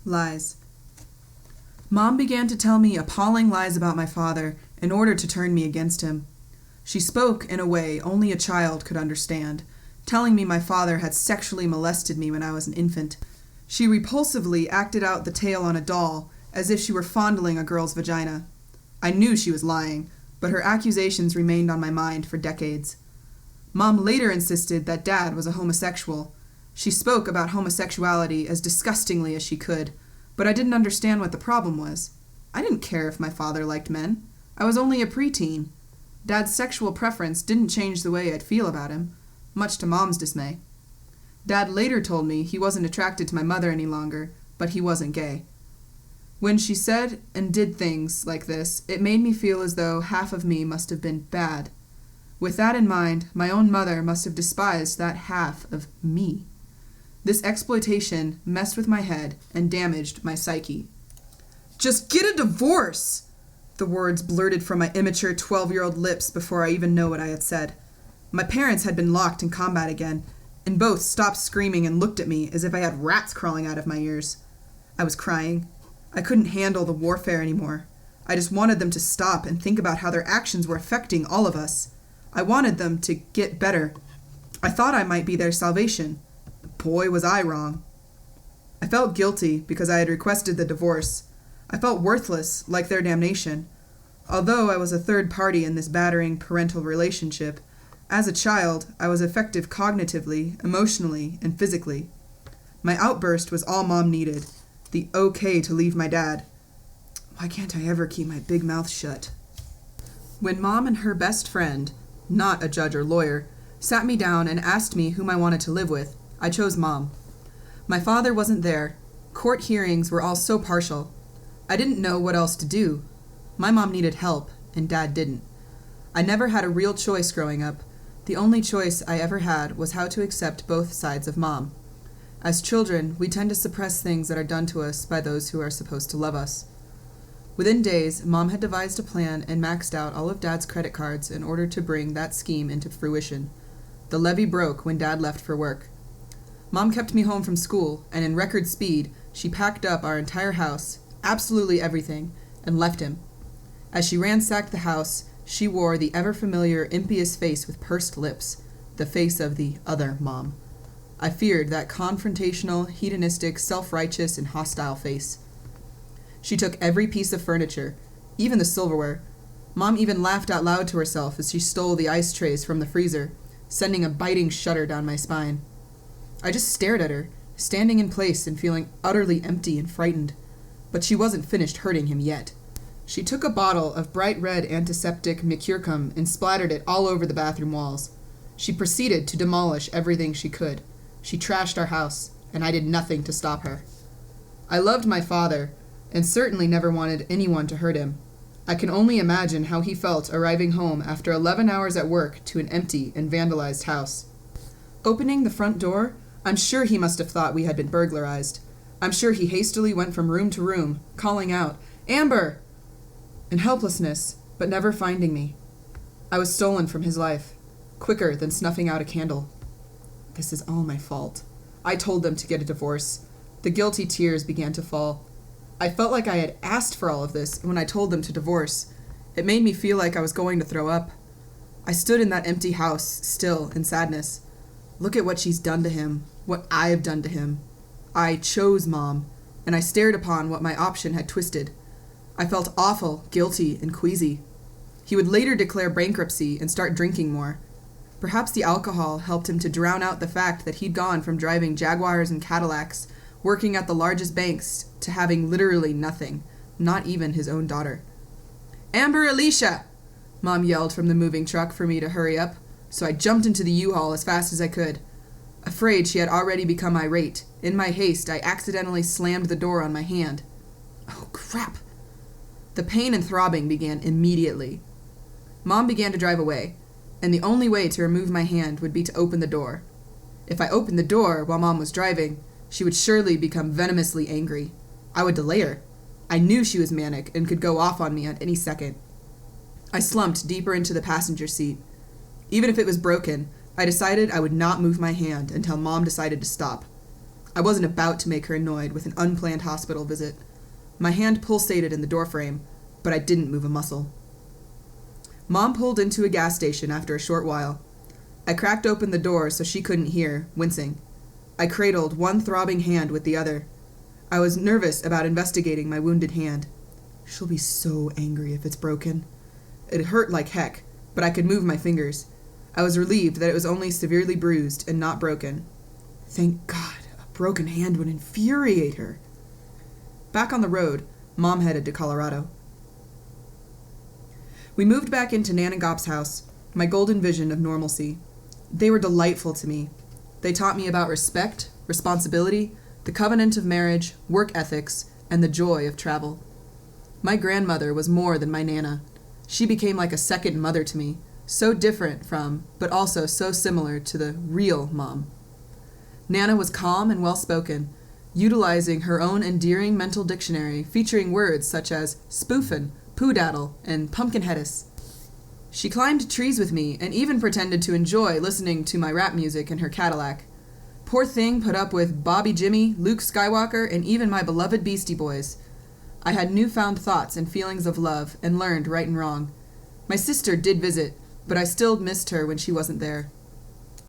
Lies. Mom began to tell me appalling lies about my father in order to turn me against him. She spoke in a way only a child could understand, telling me my father had sexually molested me when I was an infant. She repulsively acted out the tale on a doll, as if she were fondling a girl's vagina. I knew she was lying, but her accusations remained on my mind for decades. Mom later insisted that Dad was a homosexual. She spoke about homosexuality as disgustingly as she could, but I didn't understand what the problem was. I didn't care if my father liked men. I was only a preteen. Dad's sexual preference didn't change the way I'd feel about him, much to Mom's dismay. Dad later told me he wasn't attracted to my mother any longer, but he wasn't gay. When she said and did things like this, it made me feel as though half of me must have been bad. With that in mind, my own mother must have despised that half of me. This exploitation messed with my head and damaged my psyche. "Just get a divorce!" The words blurted from my immature 12-year-old lips before I even knew what I had said. My parents had been locked in combat again, and both stopped screaming and looked at me as if I had rats crawling out of my ears. I was crying. I couldn't handle the warfare anymore. I just wanted them to stop and think about how their actions were affecting all of us. I wanted them to get better. I thought I might be their salvation. Boy, was I wrong. I felt guilty because I had requested the divorce. I felt worthless, like their damnation. Although I was a third party in this battering parental relationship, as a child, I was effective cognitively, emotionally, and physically. My outburst was all Mom needed. The okay to leave my dad. Why can't I ever keep my big mouth shut? When Mom and her best friend, not a judge or lawyer, sat me down and asked me whom I wanted to live with, I chose Mom. My father wasn't there. Court hearings were all so partial. I didn't know what else to do. My mom needed help, and Dad didn't. I never had a real choice growing up. The only choice I ever had was how to accept both sides of Mom. As children, we tend to suppress things that are done to us by those who are supposed to love us. Within days, Mom had devised a plan and maxed out all of Dad's credit cards in order to bring that scheme into fruition. The levee broke when Dad left for work. Mom kept me home from school, and in record speed, she packed up our entire house, absolutely everything, and left him. As she ransacked the house, she wore the ever-familiar impious face with pursed lips, the face of the other Mom. I feared that confrontational, hedonistic, self-righteous, and hostile face. She took every piece of furniture, even the silverware. Mom even laughed out loud to herself as she stole the ice trays from the freezer, sending a biting shudder down my spine. I just stared at her, standing in place and feeling utterly empty and frightened. But she wasn't finished hurting him yet. She took a bottle of bright red antiseptic mercurochrome and splattered it all over the bathroom walls. She proceeded to demolish everything she could. She trashed our house, and I did nothing to stop her. I loved my father, and certainly never wanted anyone to hurt him. I can only imagine how he felt arriving home after 11 hours at work to an empty and vandalized house. Opening the front door, I'm sure he must have thought we had been burglarized. I'm sure he hastily went from room to room, calling out, "Amber!" in helplessness, but never finding me. I was stolen from his life, quicker than snuffing out a candle. This is all my fault. I told them to get a divorce. The guilty tears began to fall. I felt like I had asked for all of this when I told them to divorce. It made me feel like I was going to throw up. I stood in that empty house, still in sadness. Look at what she's done to him, what I have done to him. I chose Mom, and I stared upon what my option had twisted. I felt awful, guilty, and queasy. He would later declare bankruptcy and start drinking more. Perhaps the alcohol helped him to drown out the fact that he'd gone from driving Jaguars and Cadillacs, working at the largest banks, to having literally nothing, not even his own daughter. "Amber Alicia!" Mom yelled from the moving truck for me to hurry up, so I jumped into the U-Haul as fast as I could. Afraid she had already become irate, in my haste I accidentally slammed the door on my hand. Oh, crap! The pain and throbbing began immediately. Mom began to drive away, and the only way to remove my hand would be to open the door. If I opened the door while Mom was driving, she would surely become venomously angry. I would delay her. I knew she was manic and could go off on me at any second. I slumped deeper into the passenger seat. Even if it was broken, I decided I would not move my hand until Mom decided to stop. I wasn't about to make her annoyed with an unplanned hospital visit. My hand pulsated in the doorframe, but I didn't move a muscle. Mom pulled into a gas station after a short while. I cracked open the door so she couldn't hear, wincing. I cradled one throbbing hand with the other. I was nervous about investigating my wounded hand. She'll be so angry if it's broken. It hurt like heck, but I could move my fingers. I was relieved that it was only severely bruised and not broken. Thank God, a broken hand would infuriate her. Back on the road, Mom headed to Colorado. We moved back into Nan and Gop's house, my golden vision of normalcy. They were delightful to me. They taught me about respect, responsibility, the covenant of marriage, work ethics, and the joy of travel. My grandmother was more than my Nana. She became like a second mother to me, so different from, but also so similar to the real Mom. Nana was calm and well-spoken, utilizing her own endearing mental dictionary featuring words such as spoofin', poodaddle, and pumpkinheadis. She climbed trees with me and even pretended to enjoy listening to my rap music in her Cadillac. Poor thing put up with Bobby Jimmy, Luke Skywalker, and even my beloved Beastie Boys. I had newfound thoughts and feelings of love and learned right and wrong. My sister did visit, but I still missed her when she wasn't there.